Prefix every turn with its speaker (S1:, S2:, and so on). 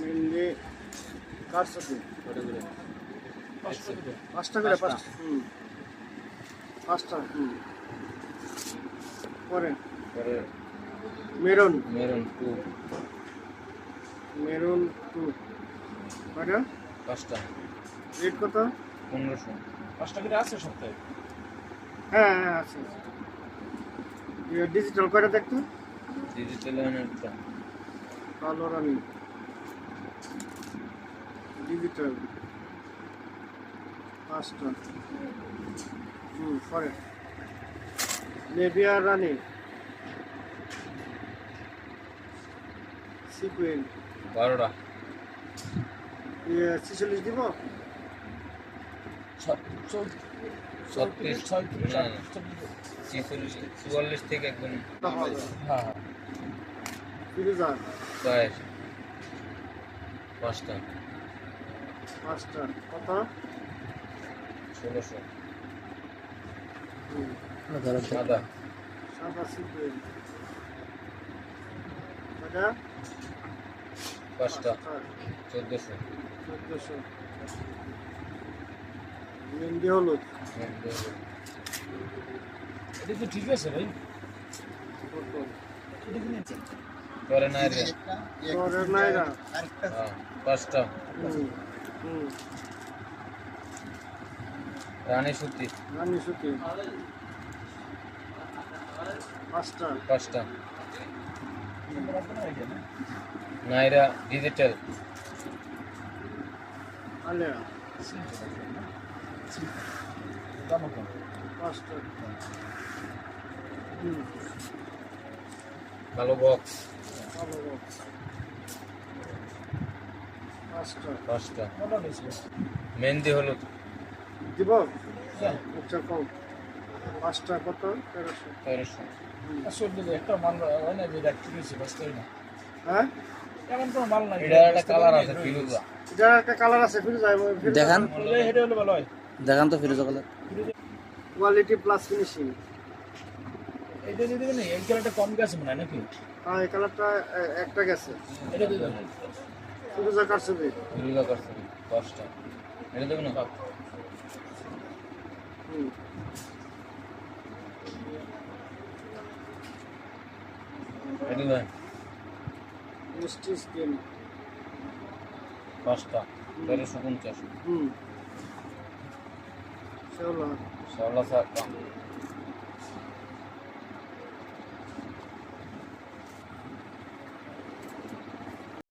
S1: মেহেন্দি কাটছো কি? পাঁচটা করে পাঁচটা পাঁচটা পরে মেরুন
S2: মেরুন টু
S1: মেরুন টু কয়টা?
S2: পাঁচটা
S1: রেট কত?
S2: 1500
S3: 5টা করে আছে সপ্তাহে।
S1: হ্যাঁ হ্যাঁ আছে। ডিজিটাল কয়টা দেখতো?
S2: ডিজিটাল একটা
S1: কালো রানি ডিজিটাল পাঁচটা পরে নেভিয়া রানি সিকুয়েন
S2: 12টা
S1: 46 দিব?
S2: 36 না 44 থেকে একদম
S3: হ্যাঁ
S1: ফিরোজার
S2: প্রায় পাঁচটা
S1: পাঁচটা কত?
S2: 1600
S1: সাদা
S2: সাদা
S1: সিকুয়েন কয়টা?
S2: পাঁচটা 1400
S1: 1400 মেহেন্দি হলুদ
S3: এটা তো ঠিক আছে ভাই।
S1: কত?
S3: এটা কি নিচ্ছেন?
S2: পরে নাই রে
S1: পরের নাইরা
S2: হ্যাঁ পাঁচটা রানী সুতি
S1: রানী সুতি পাঁচটা
S2: পাঁচটা
S3: নম্বর আছে না এখানে?
S2: নাইরা ডিজিটাল
S1: আলিয়া
S3: দাম কম।
S1: পাঁচটা
S2: কালো বক্স
S1: ভালো box। পাঁচটা
S2: পাঁচটা
S3: মোটা বেশি।
S2: মেহেন্দি হলুদ
S1: দিব?
S3: হ্যাঁ,
S1: আচ্ছা কম পাঁচটা কত? 1300
S2: 1300
S3: আসলে একটা মাল হয় না যে ডাক্তার দিয়েছে বাস্তবে না।
S1: হ্যাঁ
S3: এমন কোনো মাল নাই।
S2: এটা একটা কালার আছে ফিরোজা
S1: এটার একটা কালার আছে ফিরোজা
S4: দেখান।
S3: বলে হেডে হলো ভালো হয়।
S4: দেখান তো ফিরোজা কালার।
S1: Quality plus finishing.
S3: এইটা দিয়ে দেবেন এই কালারটা কম গেছে মনে হয় নাকি?
S1: হ্যাঁ এই কালারটা একটা গেছে
S3: এটা দিয়ে দেবেন।
S1: ফিরোজা কাটছে দেখ
S2: ফিরোজা করছে পাঁচটা এটা দেবে না এটা দেন
S1: মিষ্টি স্কিন
S2: পাঁচটা 1350
S1: শেওলা
S2: ষোলো 7